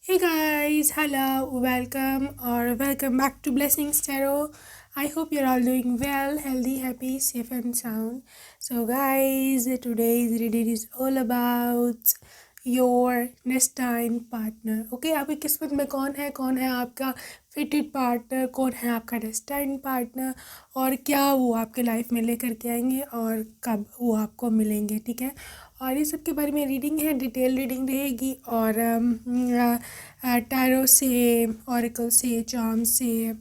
Hey guys, hello, welcome back to Blessings Tarot. I hope you're all doing well, healthy, happy, safe, and sound. So, guys, today's reading is all about your destined partner. Okay, आपकी किस्मत में कौन है आपका fitted partner, कौन है आपका destined partner और क्या वो आपके लाइफ में लेकर के आएंगे और कब वो आपको मिलेंगे, ठीक है। और ये सब के बारे में रीडिंग है, डिटेल रीडिंग रहेगी और टैरो से, ऑरिकल से, चार्म से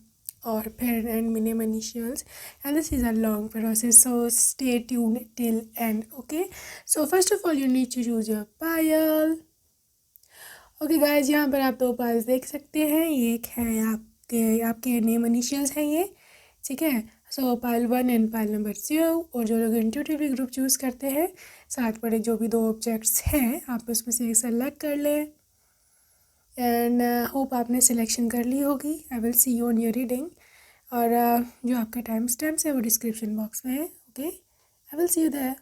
और फिर and minimum initials and this is a long process, so stay tune till end. Okay, so first of all you need to choose your pile. Okay guys, यहाँ पर आप दो पायल्स देख सकते हैं, ये एक है आपके नेम इनिशियल्स हैं ये, ठीक है। सो पायल 1 एंड पायल नंबर 0। और जो लोग इंट्यूटिवली ग्रुप चूज़ करते हैं, साथ पड़े जो भी दो ऑब्जेक्ट्स हैं आप उसमें से एक सेलेक्ट कर लें एंड होप आपने सिलेक्शन कर ली होगी। आई will see you on your reading. और जो आपका टाइम स्टैम्प्स है वो डिस्क्रिप्शन बॉक्स में है। Okay, I will see you there.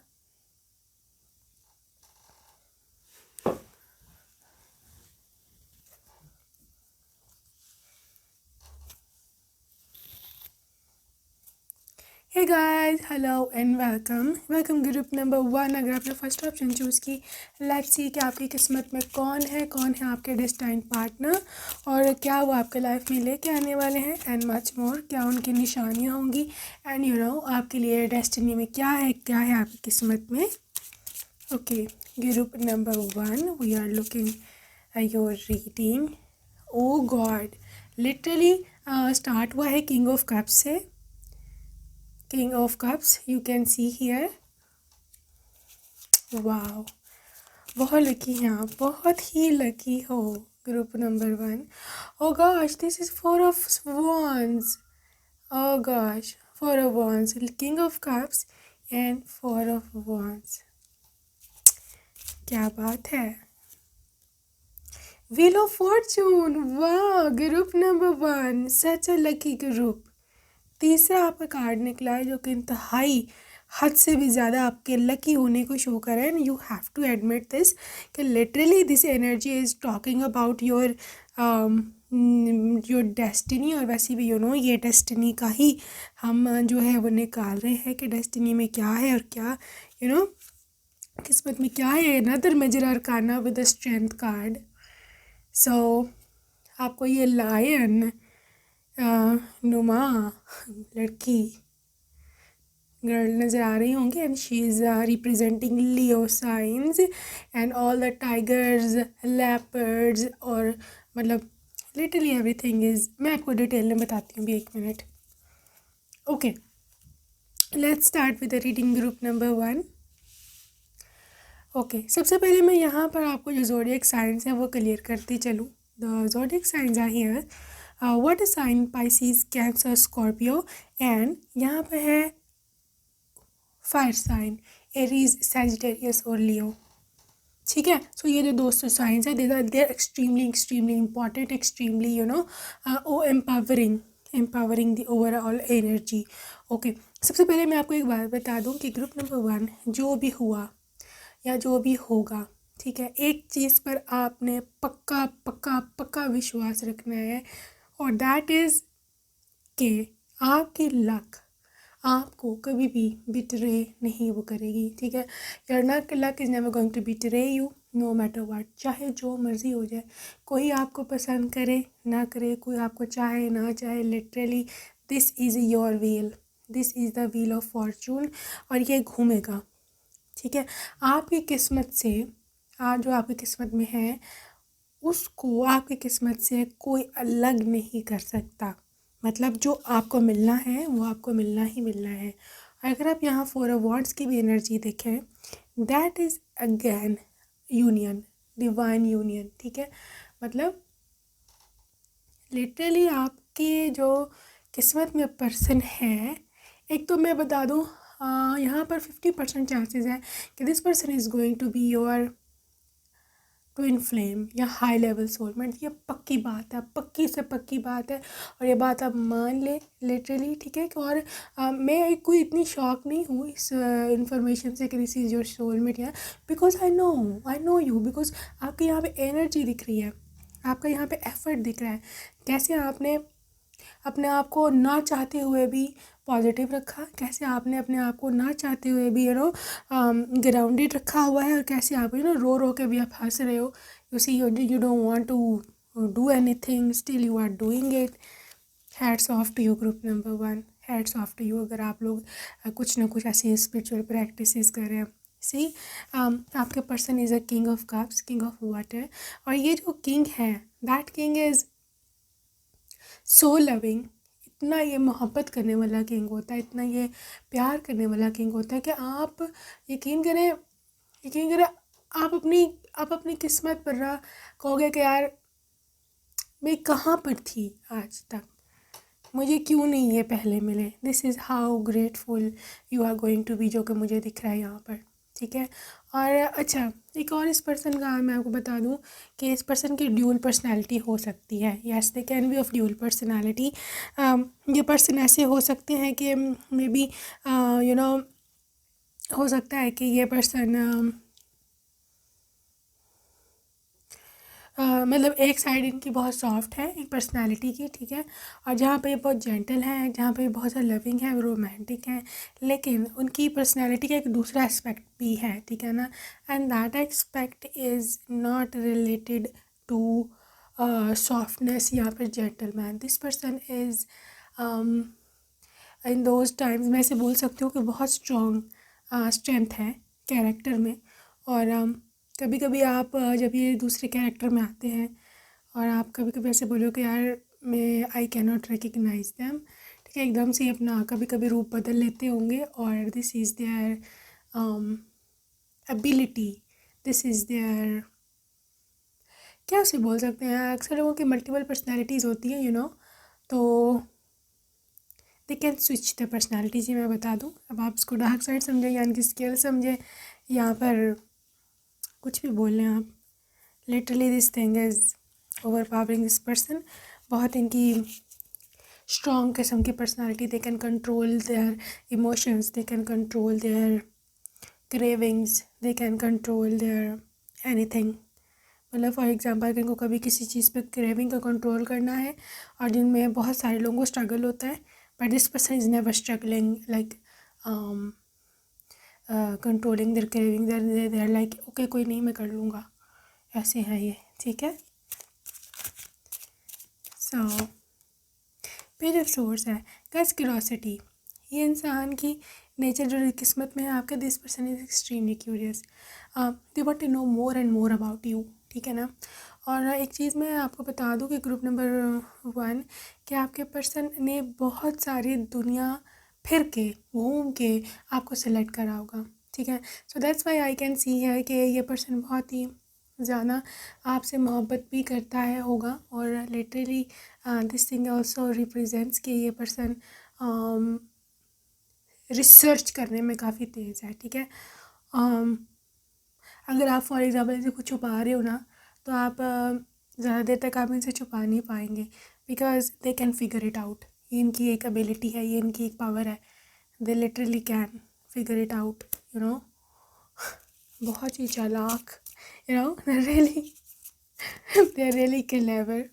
Hey guys, hello and welcome group number 1। अगर आपने फर्स्ट ऑप्शन चूज़ की, लेट्स सी कि आपकी किस्मत में कौन है आपके डेस्टाइंड पार्टनर और क्या वो आपके लाइफ में लेके आने वाले हैं एंड मच मोर, क्या उनकी निशानियाँ होंगी एंड आपके लिए डेस्टिनी में क्या है आपकी किस्मत में। Okay, group number 1, we are looking your reading. Oh god, literally start हुआ है किंग ऑफ कप्स से। King of Cups, you can see here. Wow, बहुत लकी हैं आप, बहुत ही लकी हो। Group number 1। Oh gosh, this is 4 of Wands. Oh gosh, 4 of Wands, King of Cups and 4 of Wands. क्या बात है। Wheel of Fortune. Wow, group number 1, such a lucky group. तीसरा आपका कार्ड निकला है जो कि इंतहाई हद से भी ज़्यादा आपके लकी होने को शो कर रहा है and you have to admit this कि literally this energy is talking about your destiny. और वैसे भी ये डेस्टिनी का ही हम जो है वो निकाल रहे हैं कि डेस्टिनी में क्या है और क्या किस्मत में क्या है। Another major arcana with the strength card. So आपको ये लायन नुमा लड़की गर्ल नज़र आ रही होंगी and she is representing Leo science and all the tigers, leopards और मतलब लिटरली एवरीथिंग इज़। मैं आपको डिटेल में बताती हूँ भी, एक minute. Okay, let's start with the reading group number 1। Okay, सबसे पहले मैं यहाँ पर आपको जो ज़ोडिएक साइंस है वो क्लियर करती चलूँ। The zodiac signs are here. What is sign? Pisces, Cancer, Scorpio and यहाँ पर है फायर साइन एरीज, सैजिटेरियस और लियो, ठीक है। सो ये जो दोस्तों साइंस है they are extremely important, extremely oh empowering the overall energy. Okay, सबसे पहले मैं आपको एक बात बता दूं कि ग्रुप नंबर 1 जो भी हुआ या जो भी होगा, ठीक है, एक चीज़ पर आपने पक्का पक्का पक्का विश्वास रखना है और दैट इज़ कि आपकी लक आपको कभी भी बिटरे नहीं वो करेगी, ठीक है। Your luck is never going to betray you no matter what. चाहे जो मर्ज़ी हो जाए, कोई आपको पसंद करे ना करे, कोई आपको चाहे ना चाहे, literally this is your wheel, this is the wheel of Fortune और ये घूमेगा, ठीक है। आपकी किस्मत से आज जो आपकी किस्मत में है उसको आपकी किस्मत से कोई अलग नहीं कर सकता। मतलब जो आपको मिलना है वो आपको मिलना ही मिलना है। अगर आप यहाँ 4 ऑफ वॉन्ड्स की भी एनर्जी देखें, that is again union, divine union, ठीक है। मतलब लिटरली आपके जो किस्मत में पर्सन है, एक तो मैं बता दूँ यहाँ पर 50% चांसेस है कि this person is going to be your twin flame या हाई लेवल सोलमेट। ये पक्की बात है, पक्की से पक्की बात है और ये बात आप मान ले लिटरली, ठीक है। और मैं कोई इतनी शॉक नहीं हूँ इस इंफॉर्मेशन से कि दिस इज़ योर सोलमेट या because I know you, because आपके यहाँ पे एनर्जी दिख रही है, आपका यहाँ पे एफर्ट दिख रहा है, कैसे आपने अपने आप को ना चाहते हुए भी पॉजिटिव रखा, कैसे आपने अपने आप को ना चाहते हुए भी ग्राउंडेड रखा हुआ है, और कैसे आप रो रो के भी आप हंस रहे हो। You see you don't want to do anything, still you are doing it. Hats off to you group number 1, hats off to you अगर आप लोग कुछ ना कुछ ऐसी स्पिरिचुअल प्रैक्टिसेस कर रहे हैं। सी आपके person is a king of cups, king of water, और ये जो किंग है that king is so loving. इतना ये मोहब्बत करने वाला किंग होता है, इतना ये प्यार करने वाला किंग होता है कि आप यकीन करें आप अपनी किस्मत पर रहा कहोगे कि यार मैं कहाँ पर थी आज तक, मुझे क्यों नहीं ये पहले मिले। This is how grateful you are going to be, जो कि मुझे दिख रहा है यहाँ पर, ठीक है। और अच्छा, एक और इस पर्सन का मैं आपको बता दूं कि इस पर्सन की ड्यूल पर्सनालिटी हो सकती है। Yes, they can be of dual personality. ये पर्सन ऐसे हो सकते हैं कि मे बी हो सकता है कि ये पर्सन मतलब एक साइड इनकी बहुत सॉफ्ट है एक पर्सनालिटी की, ठीक है, और जहाँ पे ये बहुत जेंटल है, जहाँ पे बहुत ज़्यादा लविंग है, रोमांटिक है, लेकिन उनकी पर्सनालिटी का एक दूसरा एस्पेक्ट भी है, ठीक है ना। And that aspect is not related to softness या फिर gentleman. This person is in those times मैं ऐसे बोल सकती हूँ कि बहुत स्ट्रॉन्ग स्ट्रेंथ है कैरेक्टर में। और कभी कभी आप जब ये दूसरे कैरेक्टर में आते हैं और आप कभी कभी ऐसे बोलो कि यार मैं I can not recognise them, ठीक है, एकदम से अपना कभी कभी रूप बदल लेते होंगे, और this is their ability, this is their, क्या उसे बोल सकते हैं, अक्सर लोगों की मल्टीपल पर्सनैलिटीज़ होती हैं तो they can switch the personality. जी मैं बता दूँ, अब आप इसको डार्क साइड समझें या इनकी स्किल समझें, यहाँ पर कुछ भी बोल लें आप, literally this thing is over powering this person. बहुत इनकी स्ट्रॉन्ग किस्म की personality, they can control their emotions, they can control their cravings, they can control their anything. मतलब फॉर एग्जांपल अगर इनको कभी किसी चीज़ पे क्रेविंग का कंट्रोल करना है, और जिनमें बहुत सारे लोगों को स्ट्रगल होता है, but this person is never struggling like controlling their craving, they are like okay कोई नहीं मैं कर लूँगा, ऐसे हैं ये, ठीक है। सो पेज ऑफ सोर्स है गट्स क्यूरोसिटी, ये इंसान की नेचर जो किस्मत में है आपके। This person is extremely curious, they want to know more and more about you, ठीक है ना। और एक चीज़ मैं आपको बता दूं कि ग्रुप नंबर 1 कि आपके पर्सन ने बहुत सारी दुनिया फिर के घूम के आपको सेलेक्ट करा होगा, ठीक है। So that's why I can सी है कि ये पर्सन बहुत ही ज़्यादा आपसे मोहब्बत भी करता है होगा, और literally this thing also represents कि ये पर्सन रिसर्च करने में काफ़ी तेज़ है, ठीक है। अगर आप फॉर एग्ज़ाम्पल इनसे कुछ छुपा रहे हो ना, तो आप ज़्यादा देर तक आप इनसे छुपा नहीं पाएंगे, because they can figure it out. ये इनकी एक एबिलिटी है, ये इनकी एक पावर है, they literally can figure it out, बहुत ही चालाक, really they are really clever.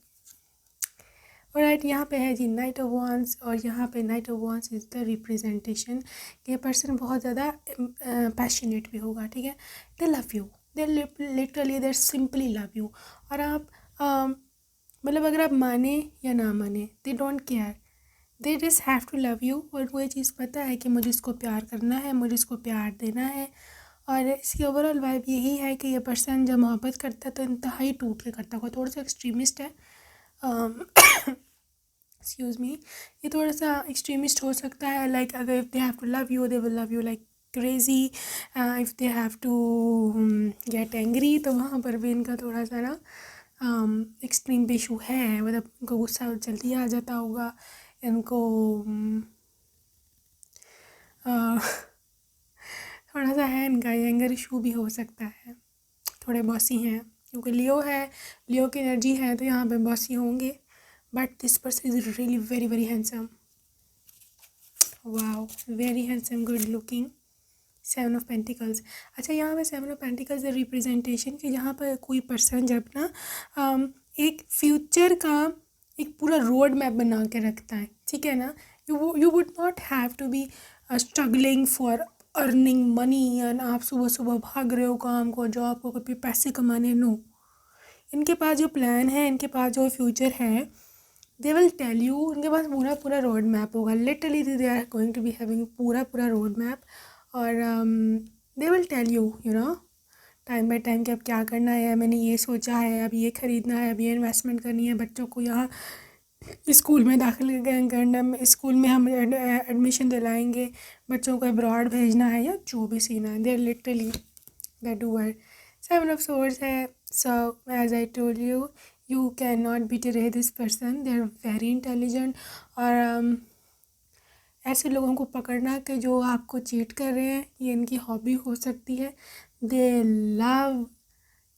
और राइट यहाँ पे है जी नाइट ऑफ वांड्स, और यहाँ पे night of wands is the representation कि ये पर्सन बहुत ज़्यादा पैशनेट भी होगा, ठीक है। They love you, they literally they simply love you. और आप मतलब अगर आप माने या ना माने, they don't care, they just have to love you. और वो ये चीज़ पता है कि मुझे इसको प्यार करना है, मुझे इसको प्यार देना है। और इसकी ओवरऑल वाइब यही है कि ये पर्सन जब मोहब्बत करता है तो इंतहाई टूट के करता है, थोड़ा सा एक्सट्रीमिस्ट है, एक्सक्यूज़ मी, ये थोड़ा सा एक्सट्रीमिस्ट हो सकता है। लाइक अगर if they have to love you they will love you like crazy, if they have to get angry तो वहाँ पर भी इनका थोड़ा सा ना एक्सट्रीम इशू है, मतलब इनको गुस्सा जल्दी आ जाता होगा, इनको थोड़ा सा है इनका एंगर इशू भी हो सकता है, थोड़े बॉसी हैं क्योंकि लियो है, लियो की एनर्जी है तो यहाँ पे बॉसी होंगे। But this person is really very very handsome, wow very handsome, good looking. 7 of pentacles, अच्छा यहाँ पे 7 ऑफ पेंटिकल्स रिप्रेजेंटेशन कि यहाँ पर कोई पर्सन जब ना एक फ्यूचर का एक पूरा रोड मैप बना के रखता है, ठीक है ना। You would not have to be struggling for earning money and आप सुबह सुबह भाग रहे हो काम को, जॉब को, कभी पैसे कमाने। नो, इनके पास जो प्लान है, इनके पास जो फ्यूचर है, दे विल टेल यू। उनके पास पूरा पूरा रोड मैप होगा, literally they are going to be having पूरा पूरा रोड मैप। और they will tell you, you know, time by time कि अब क्या करना है, मैंने ये सोचा है, अब ये ख़रीदना है, अब ये इन्वेस्टमेंट करनी है, बच्चों को यहाँ स्कूल में दाखिल करना, स्कूल में हम एडमिशन दिलाएंगे, बच्चों को अब्रॉड भेजना है, या जो भी सीन है, they are literally the doer. Seven of swords है। So as I told you, you can not betray this person, they are very intelligent. और ऐसे लोगों को पकड़ना कि जो आपको चीट कर रहे हैं, ये इनकी हॉबी हो सकती है। They love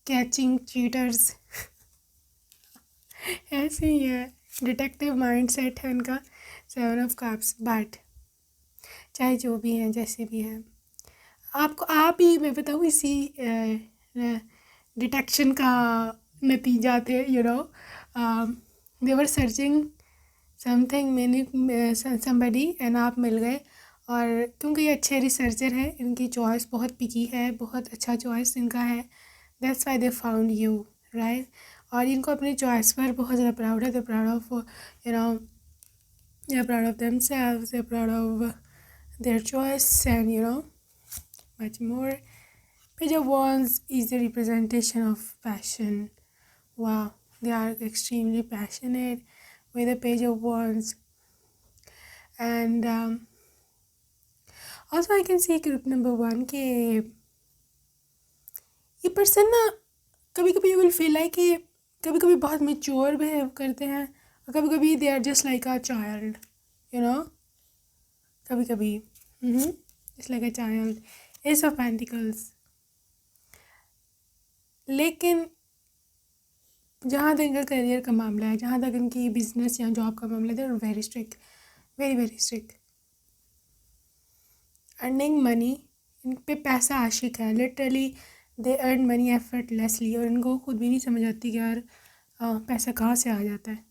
catching cheaters. ऐसे ही है, डिटेक्टिव माइंड सेट है इनका। Seven of cups. बट चाहे जो भी हैं, जैसे भी हैं, आपको आप ही मैं बताऊँ इसी डिटेक्शन का नतीजा थे, you know. They were searching something many somebody and आप मिल गए। और क्योंकि ये अच्छे रिसर्चर हैं, इनकी चॉइस बहुत पिकी है, बहुत अच्छा चॉइस इनका है, that's why they found you, right. और इनको अपनी चॉइस पर बहुत ज़्यादा प्राउड है। They proud of, you know, they proud of themselves, they proud of their choice and you know much more. Page of Wands is the representation of passion. Wow, they are extremely passionate with the Page of Wands. And also I can see group number 1 के ये person ना कभी कभी you will feel like कि कभी कभी बहुत mature behave करते हैं, और कभी कभी they are just like a child, you know. कभी कभी just like a child. Ace of pentacles. लेकिन जहाँ तक इनका करियर का मामला है, जहाँ तक इनकी बिजनेस या जॉब का मामला है, they are very strict, very very strict. Earning money, इन पे पैसा आशिक है, literally they earn money effortlessly. और इनको खुद भी नहीं समझ आती कि यार पैसा कहाँ से आ जाता है।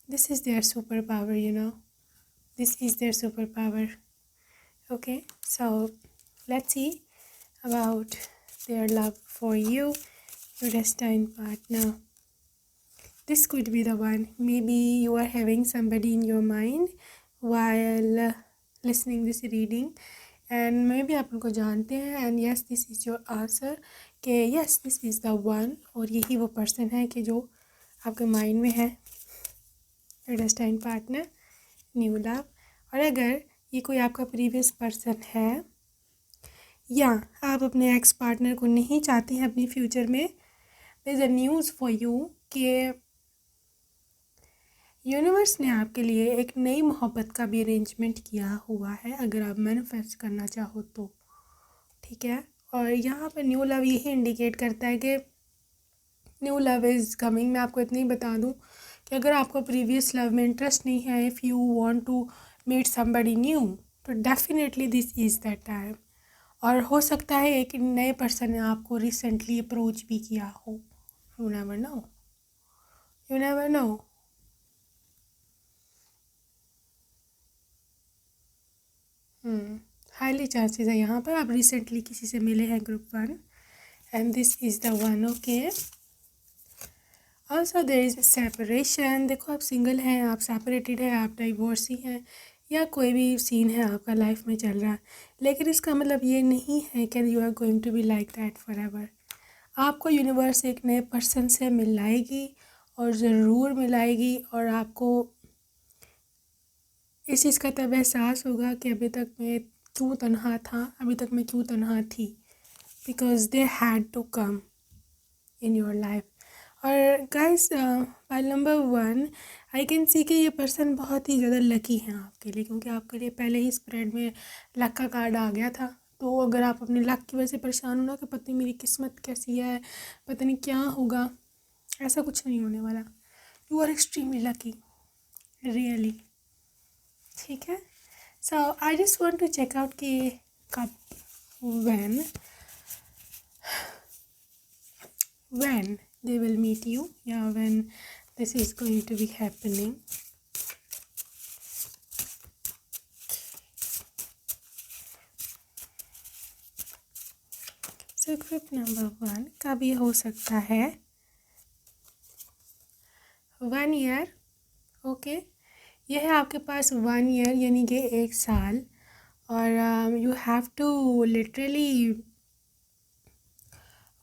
This is their super power, you know, this is their super power. Okay, so let's see about their love for you, your destined partner. This could be the one. Maybe you are having somebody in your mind while listening this reading, and maybe आप उनको जानते हैं, and yes, this is your answer कि yes, this is the one, और यही वो person है कि जो आपके माइंड में है, your destined partner, new love। और अगर ये कोई आपका प्रीवियस पर्सन है, या आप अपने एक्स पार्टनर को नहीं चाहते हैं अपनी फ्यूचर में, there is a news for you कि यूनिवर्स ने आपके लिए एक नई मोहब्बत का भी अरेंजमेंट किया हुआ है, अगर आप मैनिफेस्ट करना चाहो तो, ठीक है। और यहाँ पर न्यू लव यही इंडिकेट करता है कि न्यू लव इज़ कमिंग। मैं आपको इतनी बता दूँ कि अगर आपको प्रीवियस लव में इंटरेस्ट नहीं है, if you want to meet somebody new, तो definitely this is that time. और हो सकता है एक नए पर्सन ने आपको रिसेंटली अप्रोच भी किया हो, you never know, you never know. Highly chances है यहाँ पर आप रिसेंटली किसी से मिले हैं, group 1, and this is the one. Okay, also there is separation. देखो आप सिंगल हैं, आप सेपरेटेड हैं, आप डाइवोर्सी हैं, या कोई भी सीन है आपका लाइफ में चल रहा है, लेकिन इसका मतलब ये नहीं है कि you are going to be like that forever. आपको यूनिवर्स एक नए पर्सन से मिलाएगी, और ज़रूर मिलाएगी, और आपको इस चीज़ का तब एहसास होगा कि अभी तक मैं क्यों तन्हा था, अभी तक मैं क्यों तन्हा थी, because they had to come in your life. और guys, pile number 1, I can see कि ये पर्सन बहुत ही ज़्यादा लकी हैं आपके लिए, क्योंकि आपके लिए पहले ही स्प्रेड में लक का कार्ड आ गया था। तो अगर आप अपने लक की वजह से परेशान हो ना कि पता नहीं मेरी किस्मत कैसी है, पता नहीं क्या होगा, ऐसा कुछ नहीं होने वाला। You are extremely lucky, really, ठीक है। So I just want to check out कि कब, when they will meet you, yeah, when this is going to be happening. So group number 1 का भी हो सकता है 1 ईयर, ओके। यह है आपके पास 1 ईयर यानी कि 1 साल, और you have to literally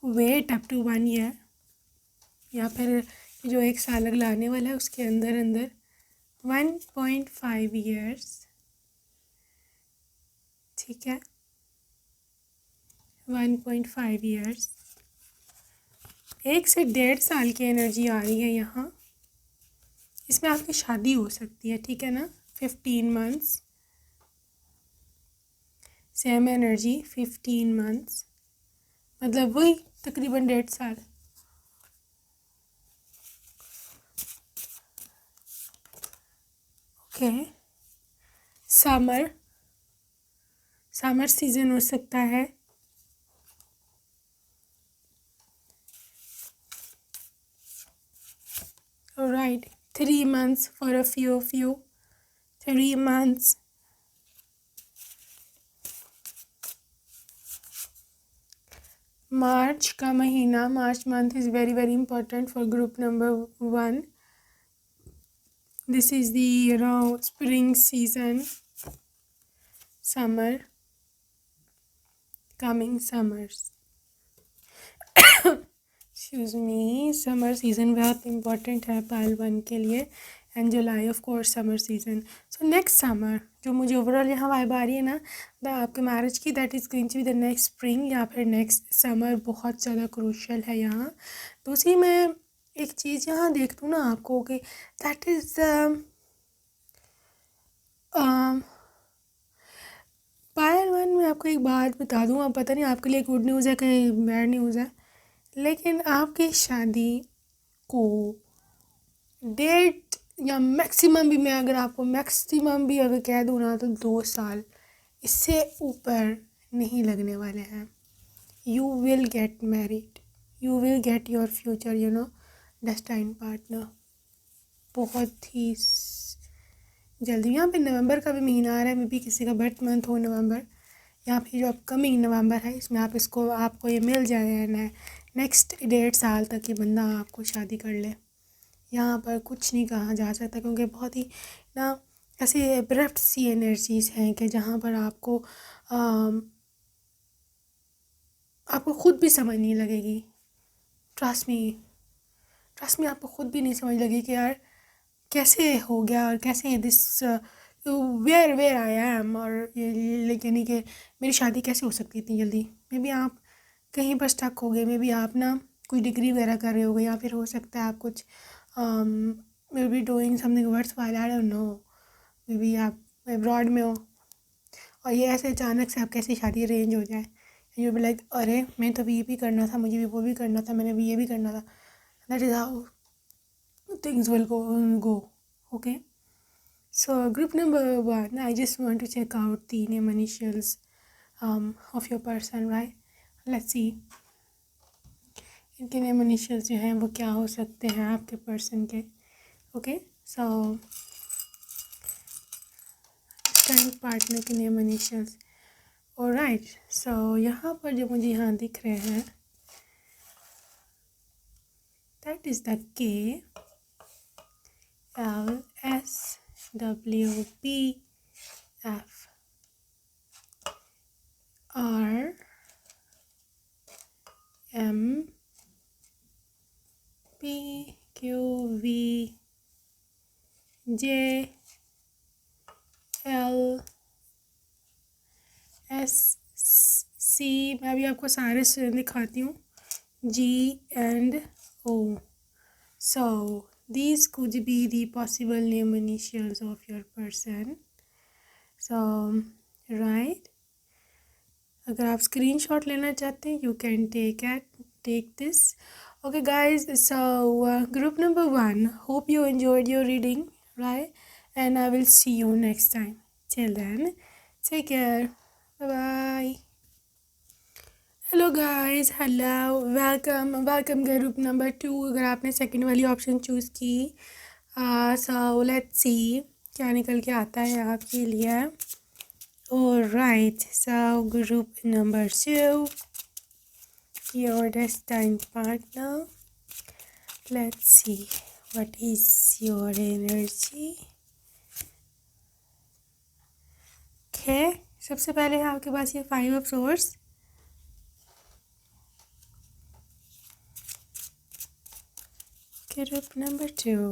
wait up to 1 year, या फिर जो 1 साल अगला आने वाला है उसके अंदर अंदर 1.5 ईयर्स, ठीक है, 1.5 ईयर्स, 1 से 1.5 साल की एनर्जी आ रही है यहाँ। इसमें आपकी शादी हो सकती है, ठीक है ना। 15 मंथ्स, सेम एनर्जी, 15 मंथ्स मतलब वही तकरीबन 1.5 साल। ओके, समर सीजन हो सकता है, right, 3 months for a few of you, 3 months। मार्च का महीना, March month is very very important for group number 1। This is the spring season, summer, coming summers, excuse me, summer season बहुत important है pile 1 के लिए, and July of course summer season. So next summer जो मुझे overall यहाँ vibe आ रही है ना आपके मैरिज की, that is going to be the next spring या फिर नेक्स्ट समर, बहुत ज़्यादा क्रूशियल है यहाँ। दूसरी मैं एक चीज़ यहाँ देख दूँ ना आपको कि दैट इज़ पायल 1 में आपको एक बात बता दूँ, अब पता नहीं आपके लिए गुड न्यूज़ है कि बैड न्यूज़ है, लेकिन आपकी शादी को डेट या मैक्सिमम भी, मैं अगर आपको मैक्सिमम भी अगर कह दूँ ना तो 2 साल, इससे ऊपर नहीं लगने वाले हैं। You will get married, you will get your future destined partner, बहुत ही जल्दी। यहाँ पे नवंबर का भी महीना आ रहा है, मे बी किसी का बर्थ मंथ हो नवंबर, या फिर जो अपकमिंग नवंबर है इसमें आपको ये मिल जाए नेक्स्ट 1.5 साल तक ये बंदा आपको शादी कर ले। यहाँ पर कुछ नहीं कहा जा सकता क्योंकि बहुत ही ना ऐसे एब्रप्ट सी एनर्जीज़ हैं कि जहाँ पर आपको खुद भी समझ नहीं लगेगी। ट्रस्ट मी आपको खुद भी नहीं समझ लगेगी कि यार कैसे हो गया और कैसे दिस वेयर आई एम, और यानी कि मेरी शादी कैसे हो सकती है इतनी जल्दी। मे बी आप कहीं पर स्टक हो गए, मे बी आप ना कोई डिग्री वगैरह कर रहे होगे, या फिर हो सकता है आप कुछ may be doing something worthwhile, I don't know, may be आप अब्रॉड में हो और ये ऐसे अचानक से आप कैसी शादी अरेंज हो जाए, यू बी लाइक अरे मैं तो भी ये भी करना था, मुझे भी वो भी करना था, मैंने भी ये भी करना था। That is how things will go. Okay, so group number 1, I just want to check out the name initials of your person, right? Let's see इनके नेम इनिशियल्स जो हैं वो क्या हो सकते हैं आपके पर्सन के। ओके, सो टाइम पार्टनर के नेम इनिशियल्स, ऑलराइट। सो यहाँ पर जो मुझे यहाँ दिख रहे हैं दैट इज़ द के L S W B F R M P Q V J L S C, मैं अभी आपको सारे से दिखाती हूँ, G and O. So these could be the possible name initials of your person. So right, अगर आप स्क्रीनशॉट लेना चाहते हैं you can take this. Okay guys, so group number 1, hope you enjoyed your reading, right? And I will see you next time. Till then, take care, bye bye. Hello guys, hello, welcome group number 2। अगर आपने second वाली option choose की, सो let's सी क्या निकल के आता है आपके लिए। Alright, so group number 2, your destined partner. Let's see what is your energy. Okay, सबसे पहले है आपके पास ये 5 of source. Group number 2.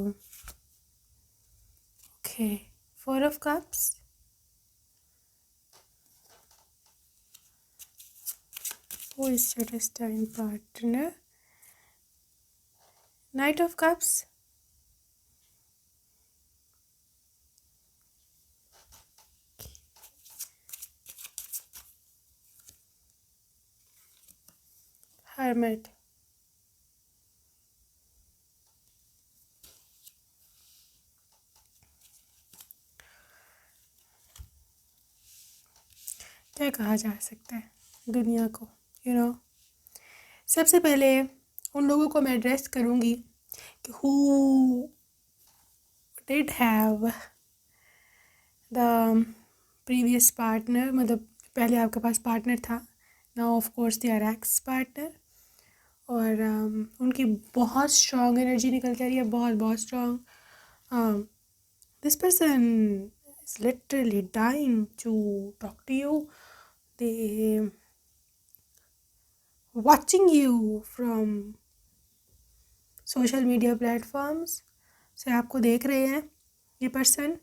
Okay, 4 of cups. Who is your destined partner? Knight of cups. Hermit. क्या कहा जा सकता है दुनिया को, सबसे पहले उन लोगों को मैं एड्रेस करूँगी कि who did have the previous partner, मतलब पहले आपके पास पार्टनर था, now of course they are ex partner, और उनकी बहुत स्ट्रॉन्ग एनर्जी निकल के आ रही है, बहुत बहुत strong. This person is literally dying to talk to you. They watching you from social media platforms से आपको देख रहे हैं ये पर्सन।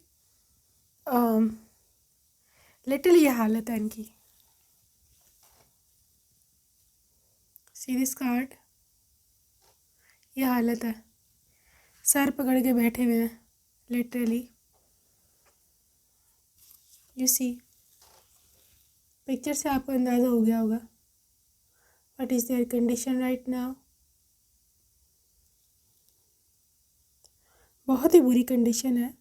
लिटरली ये हालत है इनकी। सी दिस कार्ड, ये हालत है, सर पकड़ के बैठे हुए हैं लिटरली। यू सी, पिक्चर से आपको अंदाज़ा हो गया होगा what is there condition right now. बहुत ही बुरी कंडीशन है।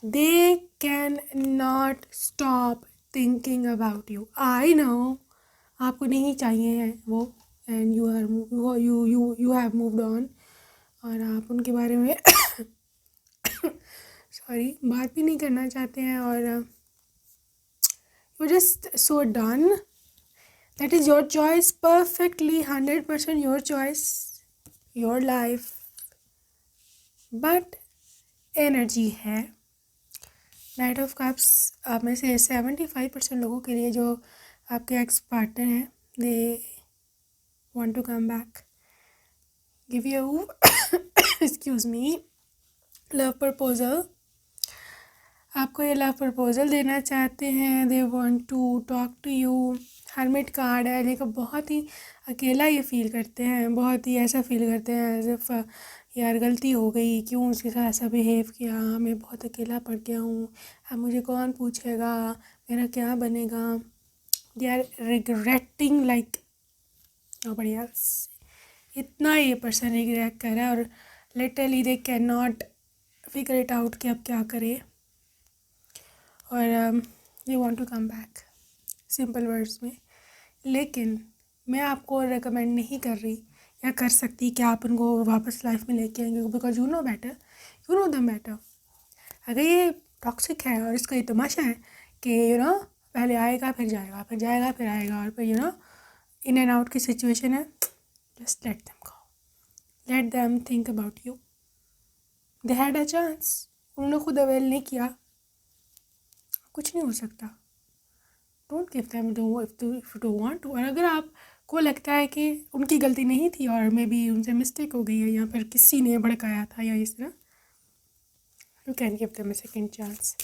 दे can not stop thinking about you. I know आपको नहीं चाहिए है वो, and you have moved on, और आप उनके बारे में सॉरी बात भी नहीं करना चाहते हैं, और you just so done. That is your choice, perfectly 100% your choice, your life. But energy है। नाइट ऑफ कप्स आप में से 75% लोगों के लिए जो आपके एक्स पार्टनर हैं, they want to come back, give you excuse me love proposal. आपको ये लव प्रपोजल देना चाहते हैं। They want to talk to you. Hermit card है, लेकिन बहुत ही अकेला ये फील करते हैं, बहुत ही ऐसा फील करते हैं एज इफ यार गलती हो गई, क्यों उसके साथ ऐसा बिहेव किया, मैं बहुत अकेला पड़ गया हूँ, अब मुझे कौन पूछेगा, मेरा क्या बनेगा। दे आर रिग्रेटिंग लाइक बढ़िया, इतना ये पर्सन रिग्रेट कर रहा है, और literally they can not figure it out कि अब क्या करे, और they want to come back, simple words में। लेकिन मैं आपको रेकमेंड नहीं कर रही या कर सकती कि आप उनको वापस लाइफ में लेके आएंगे, because you know better, you know the matter. अगर ये टॉक्सिक है और इसका ये तमाशा है कि पहले आएगा फिर जाएगा, फिर जाएगा फिर आएगा, और फिर इन एंड आउट की सिचुएशन है, just let them go, let them think about you. They had a chance, उन्होंने खुद अवेल नहीं किया, कुछ नहीं हो सकता। Don't give them if you want to. और अगर आपको लगता है कि उनकी गलती नहीं थी और मे बी उनसे मिस्टेक हो गई है, या फिर किसी ने भड़काया था या इस तरह, you can give them a second chance,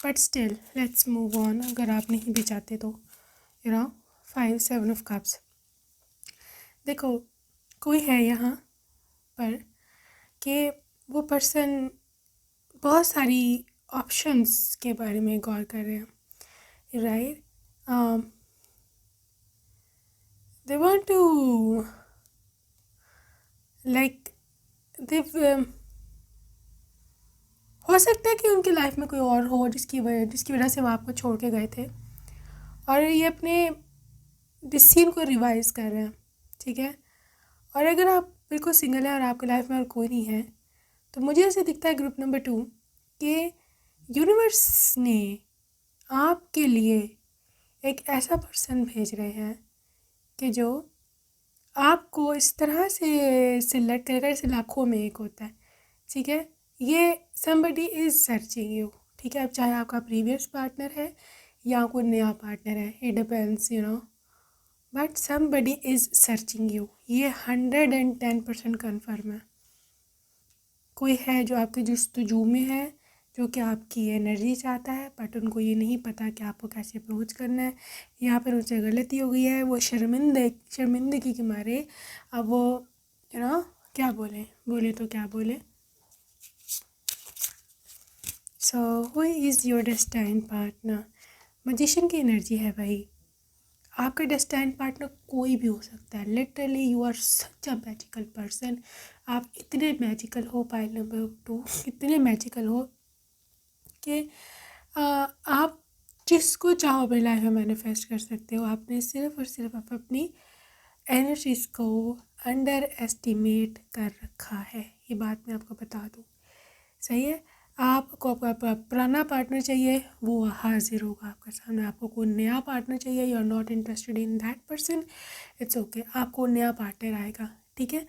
but still let's move on. अगर आप नहीं भी चाहते तो 5 7 ऑफ कप्स। देखो कोई है यहाँ पर कि वो पर्सन बहुत सारी ऑप्शंस के बारे में गौर कर रहे हैं, right. they want to like they हो सकता है कि उनकी लाइफ में कोई और हो जिसकी वजह से वो आपको छोड़ के गए थे, और ये अपने डिसीजन को रिवाइज कर रहे हैं, ठीक है। और अगर आप बिल्कुल सिंगल हैं और आपकी लाइफ में और कोई नहीं है, तो मुझे ऐसे दिखता है ग्रुप नंबर 2 कि यूनिवर्स ने आपके लिए एक ऐसा पर्सन भेज रहे हैं कि जो आपको इस तरह से सिलेक्ट करेगा जैसे लाखों में एक होता है, ठीक है। ये समबडी इज़ सर्चिंग यू, ठीक है। अब चाहे आपका प्रीवियस पार्टनर है या कोई नया पार्टनर है, it depends, but somebody is searching you, ये 110% कन्फर्म है। कोई है जो आपके जस्तजू में है, जो कि आपकी एनर्जी चाहता है, बट उनको ये नहीं पता कि आपको कैसे अप्रोच करना है। यहाँ पर उनसे गलती हो गई है, वो शर्मिंदगी के मारे अब वो क्या बोले तो क्या बोले। So who is your destined partner? Magician की एनर्जी है भाई। आपका डेस्टाइन पार्टनर कोई भी हो सकता है। Literally you are such a magical person. आप इतने मैजिकल हो, पाइल नंबर 2 इतने मैजिकल हो कि आप जिसको चाहो अपनी लाइफ में मैनिफेस्ट कर सकते हो। आपने सिर्फ और सिर्फ अपनी एनर्जीज को अंडर एस्टिमेट कर रखा है, ये बात मैं आपको बता दूँ, सही है। आपको आपका पुराना पार्टनर चाहिए, वो हाजिर होगा आपके सामने। आपको कोई नया पार्टनर चाहिए, you are not interested in that person, it's okay, आपको नया पार्टनर आएगा, ठीक है।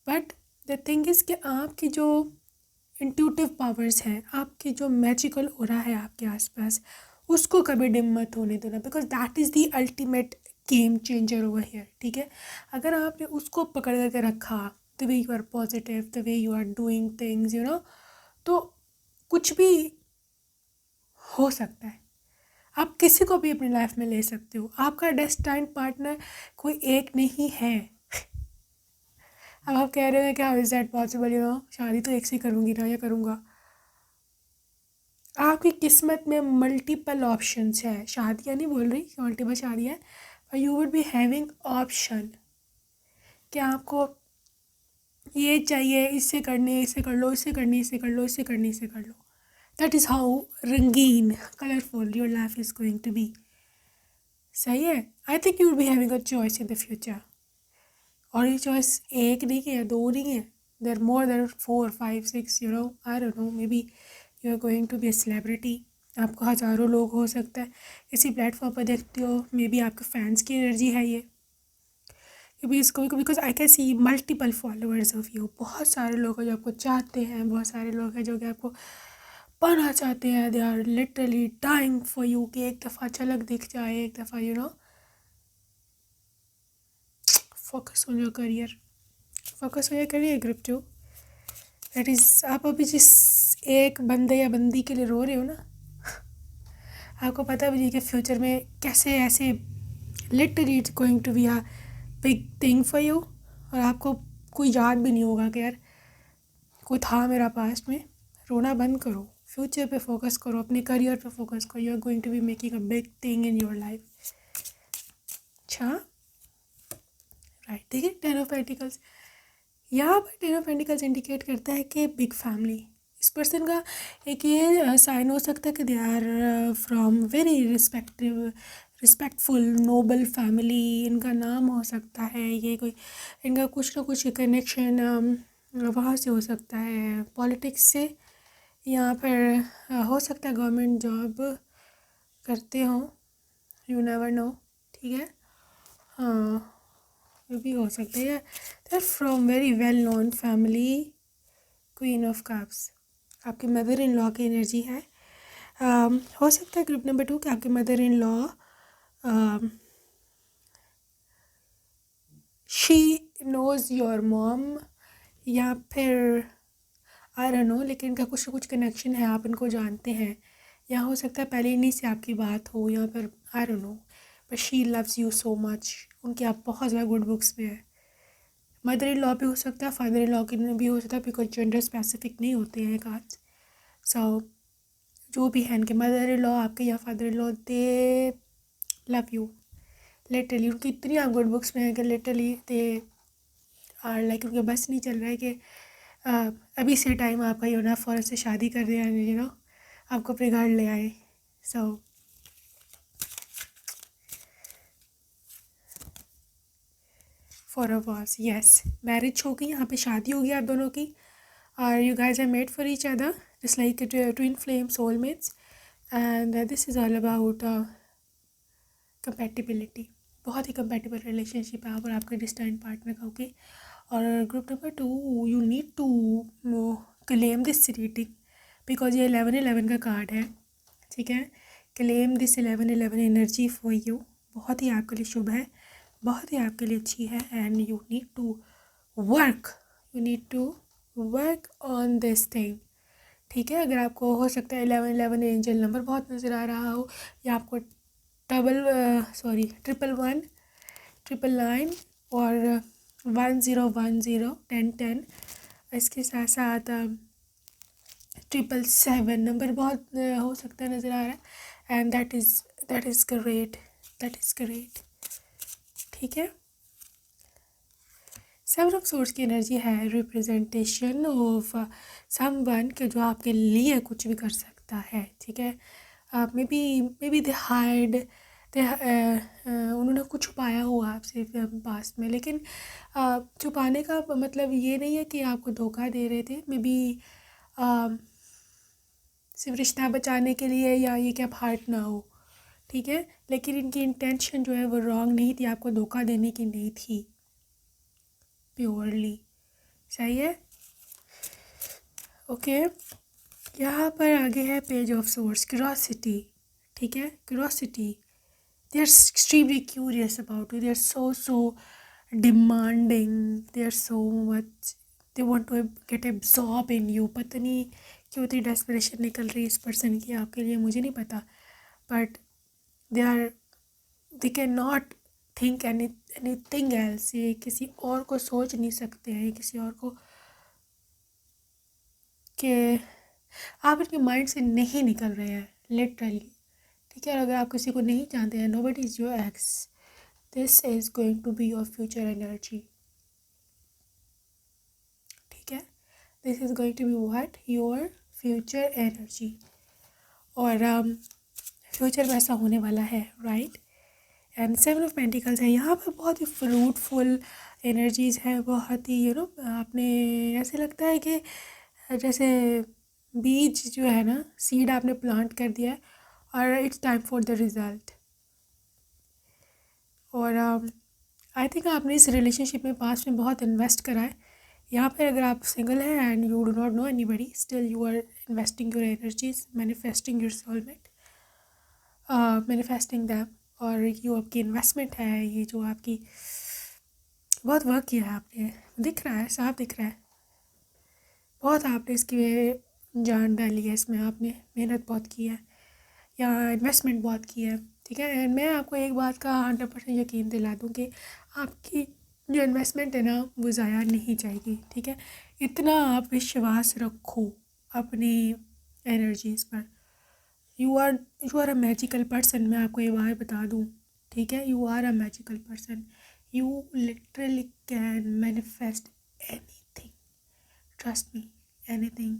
बट द थिंग इज़ कि आपकी जो इंट्यूटिव पावर्स हैं, आपकी जो मैजिकल ऑरा है आपके आसपास, उसको कभी डिम मत होने देना, because that is the ultimate game changer over here, ठीक है। अगर आपने उसको पकड़ करके रखा, the way you are positive, the way you are doing things, तो कुछ भी हो सकता है। आप किसी को भी अपनी लाइफ में ले सकते हो। आपका डेस्टाइन्ड पार्टनर कोई एक नहीं है। अब आप कह रहे हो कि हाउ इज़ दैट पॉसिबल, शादी तो एक से करूँगी ना, या करूँगा। आपकी किस्मत में मल्टीपल ऑप्शंस है। शादियाँ नहीं बोल रही कि मल्टीपल शादियाँ, पर you would be having option कि आपको ये चाहिए, इससे करनी है, इससे कर लो, इससे करनी, इससे कर लो, इससे करनी, इससे कर लो। दैट इज़ हाउ रंगीन colourful your life is going to be, सही है। I think you will be having a choice in the future. और ये चॉइस एक नहीं है, दो नहीं है, there more there 4 5 6, I don't know, maybe you are going to be a celebrity. आपको हज़ारों लोग हो सकता है इसी प्लेटफॉर्म पर देखते हो, मे बी आपके फैंस की एनर्जी है ये। क्योंकि इसको because I can C multiple followers of you. बहुत सारे लोग हैं जो आपको चाहते हैं, बहुत सारे लोग हैं जो कि आपको पाना चाहते हैं। They are literally dying for you कि एक दफ़ा झलक दिख जाए, एक दफ़ा focus on your career, focus on your career group 2। That is, आप अभी जिस एक बंदे या बंदी के लिए रो रहे हो ना, आपको पता भी नहीं कि फ्यूचर में कैसे ऐसे literally it's going to be a big thing for you. और आपको कोई याद भी नहीं होगा कि यार कोई था मेरा पास्ट में। रोना बंद करो, फ्यूचर पे फोकस करो, अपने करियर पे फोकस करो। You are going to be making a big thing in your life. अच्छा, राइट, देखिए 10 ऑफ पेंटिकल्स यहाँ पर 10 ऑफ पेंटिकल्स इंडिकेट करता है कि बिग फैमिली। इस पर्सन का एक ये साइन हो सकता है कि they are from very respectful noble family. इनका नाम हो सकता है, ये कोई इनका कुछ ना कुछ कनेक्शन वहाँ से हो सकता है, पॉलिटिक्स से। यहाँ पर हो सकता है गवर्नमेंट जॉब करते हों, यू नेवर नो, ठीक है। हाँ, ये भी हो सकता है। They are from very well known family. Queen of cups आपकी मदर इन लॉ की एनर्जी है। हो सकता है ग्रुप नंबर 2 कि आपके mother in law she knows your mom, या फिर आई डोंट नो, लेकिन इनका कुछ ना कुछ कनेक्शन है, आप इनको जानते हैं। या हो सकता है पहले इन्हीं से आपकी बात हो, या फिर आई don't no, but she loves you so much. उनकी आप बहुत ज़्यादा गुड बुक्स में है। मदर इन लॉ भी हो सकता है, फादर इन लॉ की भी हो सकता है, बिकॉज जेंडर स्पेसिफिक नहीं होते हैं कार्ड्स। सो जो भी है, इनके मदर इन लॉ आपके या father in law, they love you literally. उनकी इतनी आप गुड बुक्स में है कि लिटरली दे आर लाइक, उनके बस नहीं चल रहा है कि अभी से टाइम आपका ही होना, फ़ौरन से शादी कर दिया, आपको अपने घर ले आए। So for a was, yes, marriage होगी, यहाँ पे शादी होगी आप दोनों की, और you guys are made for each other just like twin flame soulmates, and this is all about compatibility. बहुत ही कंपैटिबल रिलेशनशिप है आप और आपके डिस्टेंट पार्टनर का, ओके। और group number 2, you need to claim this reading because ये 11-11 का कार्ड है, ठीक है। Claim this 11-11 energy for you, बहुत ही आपके लिए शुभ है, बहुत ही आपके लिए अच्छी है, and you need to work, you need to work on this thing, ठीक है। अगर आपको हो सकता है 11-11 एंजल नंबर बहुत नज़र आ रहा हो, या आपको ट्रिपल 9 और 1010 1010, इसके साथ साथ 777 नंबर बहुत हो सकता है नज़र आ रहा है, and that is great, that is great, ठीक है। 7 ऑफ सोर्स की एनर्जी है रिप्रेजेंटेशन ऑफ समवन के जो आपके लिए कुछ भी कर सकता है, ठीक है। मे बी दे हाइड, उन्होंने कुछ छुपाया हुआ आपसे पास्ट में, लेकिन छुपाने का मतलब ये नहीं है कि आपको धोखा दे रहे थे, मे बी सिर्फ रिश्ता बचाने के लिए, या ये कि आप हार्ट ना हो, ठीक है। लेकिन इनकी इंटेंशन जो है वो रॉन्ग नहीं थी, आपको धोखा देने की नहीं थी, प्योरली, सही है, ओके। यहाँ पर आगे है पेज ऑफ सोर्स, क्यूरोसिटी, ठीक है, curiosity, they are extremely curious about you, they are so demanding, they are so much, they want to get absorbed in you। पता नहीं क्यों इतनी डेस्परेशन निकल रही है इस पर्सन की आपके लिए, मुझे नहीं पता, but they cannot think anything else, ये किसी और को सोच नहीं सकते हैं, किसी और को, कि आप इनके माइंड से नहीं निकल रहे हैं लिटरली, ठीक है। और अगर आप किसी को नहीं जानते हैं, nobody is your ex, this is going to be your future energy, ठीक है, this is going to be what, your future energy, और फ्यूचर में ऐसा होने वाला है, राइट। एंड 7 ऑफ पेंटिकल्स है यहाँ पर, बहुत ही फ्रूटफुल एनर्जीज़ है, बहुत ही आपने ऐसे लगता है कि जैसे बीज जो है ना, सीड आपने प्लांट कर दिया है और it's time for the result. और आई थिंक आपने इस रिलेशनशिप में पास्ट में बहुत इन्वेस्ट करा है। यहाँ पर अगर आप सिंगल हैं and you do not know anybody, still you are investing your energies, manifesting your soulmate, manifesting them, और ये आपकी इन्वेस्टमेंट है, ये जो आपकी बहुत वर्क किया है आपने, दिख रहा है, साफ दिख रहा है, बहुत आपने इसकी जान डाली है इसमें, आपने मेहनत बहुत की है, या इन्वेस्टमेंट बहुत की है, ठीक है। एंड मैं आपको एक बात का 100% यकीन दिला दूँ कि आपकी जो इन्वेस्टमेंट है ना वो ज़ाया नहीं जाएगी, ठीक है। इतना आप विश्वास रखो अपनी एनर्जीज़ पर, you are a magical person, मैं आपको ये बात बता दूँ, ठीक है। You are a magical person, you literally can manifest anything, trust me, anything.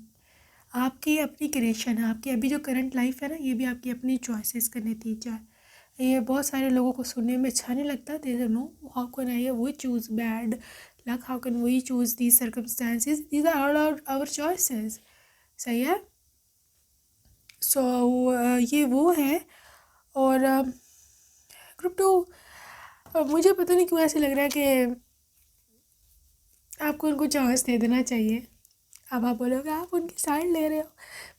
आपकी अपनी क्रिएशन है, आपकी अभी जो करंट लाइफ है ना, ये भी आपकी अपनी चॉइसेस का नतीजा है। ये बहुत सारे लोगों को सुनने में अच्छा नहीं लगता, they don't know how can I we choose bad luck, how can we choose these circumstances, these are all our choices, सही है। सो ये वो है। और ग्रुप 2, मुझे पता नहीं क्यों ऐसे लग रहा है कि आपको उनको चांस दे देना चाहिए। अब आप बोलोगे आप उनकी साइड ले रहे हो,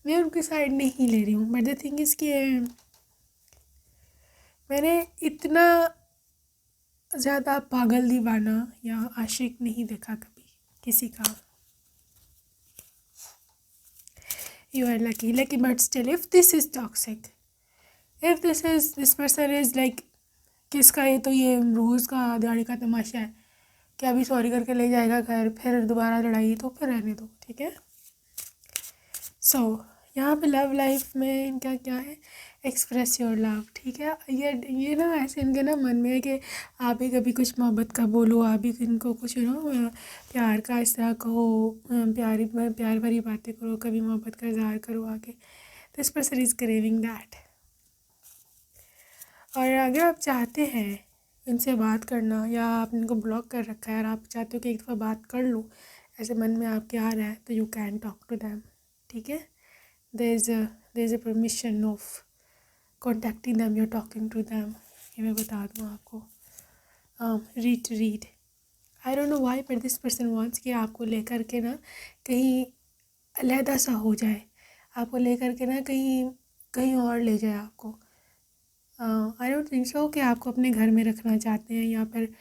मैं उनकी साइड नहीं ले रही हूँ, बट द थिंग इज़ कि मैंने इतना ज़्यादा पागल दीवाना या आशिक नहीं देखा कभी किसी का। You are lucky but still if this is toxic, if this person is like, किसका ये, तो ये रोज़ का दिहाड़ी का तमाशा है कि अभी सॉरी करके ले जाएगा घर, फिर दोबारा लड़ाई, तो फिर रहने दो, ठीक है। सो यहाँ पे लव लाइफ में इनका क्या है, एक्सप्रेस योर लव, ठीक है। ये ना ऐसे इनके ना मन में है कि आप भी कभी कुछ मोहब्बत का बोलो, आप भी इनको कुछ प्यार का इस तरह कहो, प्यार भरी बातें करो, कभी मोहब्बत का इजहार करो आगे। This person is craving that. और अगर आप चाहते हैं इनसे बात करना, या आपने इनको ब्लॉक कर रखा है और आप चाहते हो कि एक दफ़ा बात कर लूँ, ऐसे मन में आपके आ रहा है, तो you can talk to them, ठीक है। There is a permission of contacting them, you talking to them. ये मैं बता दूँ आपको। Read I don't know why, but this person wants कि आपको लेकर के ना कहीं अलहदा सा हो जाए, आपको लेकर के ना कहीं कहीं और ले जाए आपको। आई डोंट थिंक सो कि आपको अपने घर में रखना चाहते हैं या फिर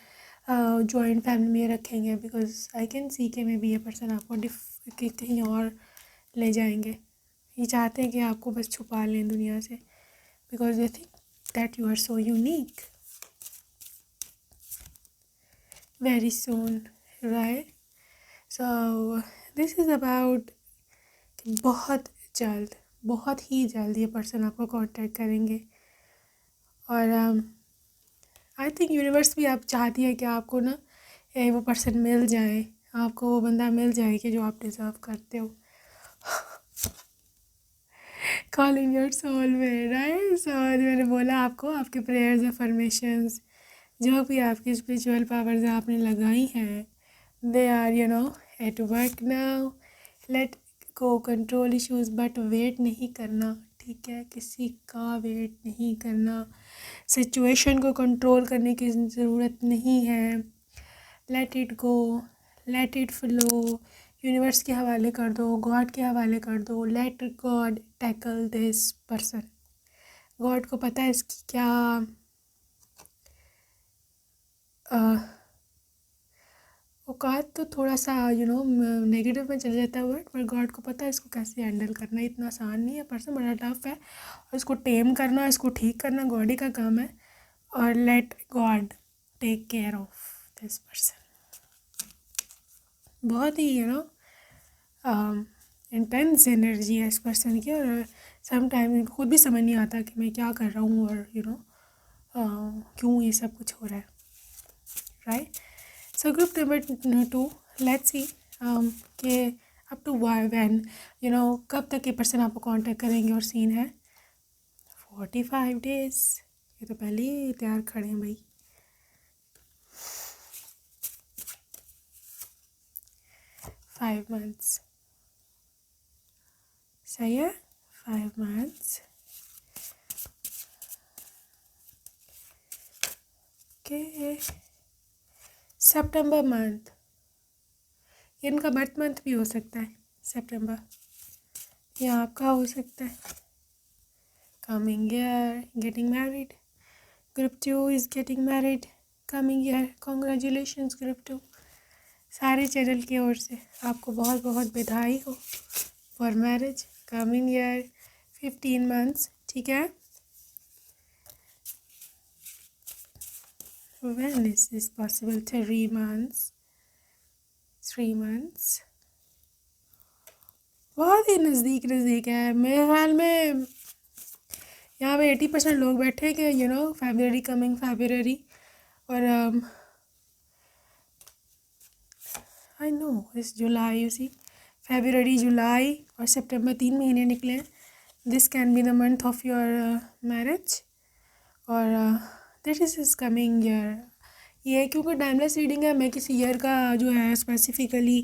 जॉइंट फैमिली में रखेंगे, बिकॉज आई कैन सी के मे बी ये पर्सन आपको कहीं और ले जाएंगे। ये चाहते हैं कि आपको बस छुपा लें दुनिया से, because they think that you are so unique very soon, right. So this is about बहुत ही जल्द ये पर्सन आपको कांटेक्ट करेंगे। और आई थिंक यूनिवर्स भी आप चाहती है कि आपको ना वो पर्सन मिल जाए, आपको वो बंदा मिल जाए कि जो आप डिज़र्व करते हो। Calling your soulmate, right. So मैंने बोला आपको, आपके प्रेयर्स, अफर्मेशंस, जो भी आपकी स्पिरिचुअल पावर्स आपने लगाई हैं, they are at work now. Let को कंट्रोल इश्यूज, बट वेट नहीं करना, ठीक है। किसी का वेट नहीं करना, सिचुएशन को कंट्रोल करने की ज़रूरत नहीं है। Let it go, let it flow, universe के हवाले कर दो, गॉड के हवाले कर दो। Let God tackle this person. God को पता है इसकी क्या औकात, तो थोड़ा सा नेगेटिव में चल जाता है वर्ड, पर गॉड को पता है इसको कैसे हैंडल करना है। इतना आसान नहीं है, पर्सन बड़ा टफ है, और इसको टेम करना, इसको ठीक करना गॉड ही का काम है। और let God take care of this person. बहुत ही इंटेंस एनर्जी है इस पर्सन की, और सम टाइम खुद भी समझ नहीं आता कि मैं क्या कर रहा हूँ, और क्यों ये सब कुछ हो रहा है, right. So group number 2, let's see कि अप टू व्हेन कब तक ये पर्सन आपको कांटेक्ट करेंगे। और सीन है 45 डेज। ये तो पहले ही तैयार खड़े हैं भाई। 5 months, सही है। 5 months, ओके। सितंबर मंथ, इनका बर्थ मंथ भी हो सकता है सितंबर, या आपका हो सकता है। Coming year, getting married. Group 2 is getting married coming year. Congratulations group 2। सारे चैनल की ओर से आपको बहुत बहुत बधाई हो for marriage coming year. 15 months, ठीक है। When is this possible? 3 months, 3 months, बहुत ही नज़दीक नज़दीक है। मेरे ख्याल में यहाँ पे 80% लोग बैठे हैं कि फेब्रुअरी, कमिंग फेब्रुअरी। और आई नो इस जुलाई, यू सी, फेब्रुअरी, जुलाई और सितंबर 3 महीने निकले हैं। This can be the month of your marriage, और दिस इज़ कमिंग ईयर। ये क्योंकि टाइमलेस रीडिंग है, मैं किसी ईयर का जो है स्पेसिफिकली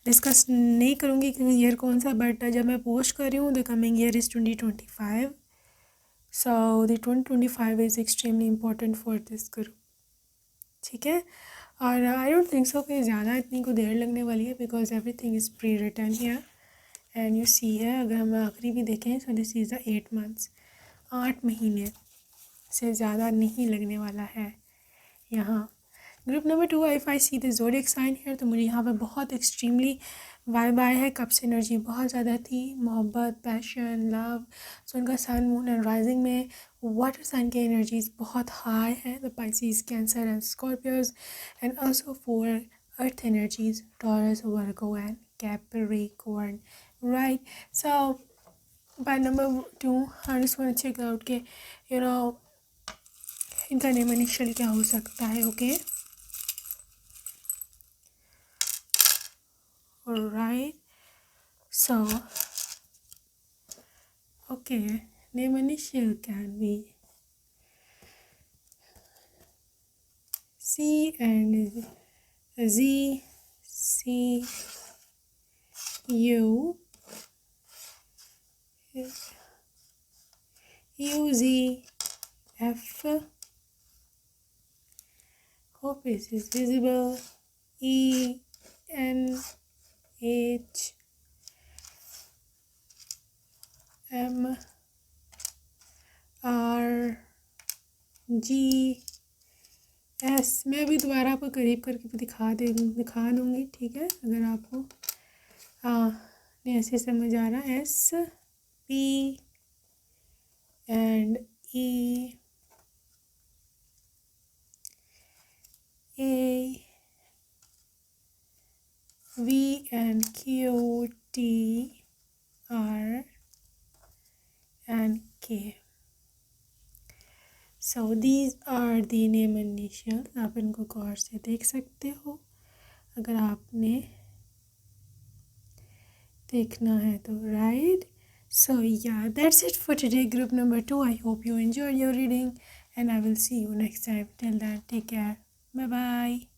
डिस्कस नहीं करूँगी कि ईयर कौन सा, बट जब मैं पोस्ट कर रही हूँ the coming year is 2025। So the 2025 is extremely important for this group, ठीक है। और आई डोंट थिंक सो कि ज़्यादा इतनी को देर लगने वाली है, because everything is pre written here and you see है। अगर हम आखिरी भी देखें, so this is the 8 months, 8 महीने से ज़्यादा नहीं लगने वाला है यहाँ। Group number 2, if I see the zodiac sign here, तो मुझे यहाँ पे बहुत एक्सट्रीमली वाइब आया है। कब से एनर्जी बहुत ज़्यादा थी, मोहब्बत, पैशन, लव। सो उनका सन, मून एंड राइजिंग में वाटर साइन की एनर्जीज बहुत हाई है, the Pisces, Cancer and Scorpios, and also 4 earth energies, Taurus, Virgo and Capricorn, right. So by number 2 I just want to check out के इनका name initial क्या हो सकता है, okay. Alright, so okay, name initial can be C and Z, C, U, U, Z, F. Hope this is visible. E, N, H, M, R, G, S. मैं अभी दोबारा आपको करीब करके दिखा दूँगी, ठीक है, अगर आपको ऐसे समझ आ रहा. S, P and E, A, V and Q, T, R and K. So these are the name initials. आप इनको गौर से देख सकते हो अगर आपने देखना है तो, right? So yeah, that's it for today, group number 2. I hope you enjoyed your reading and I will see you next time. Till then, take care. Bye bye.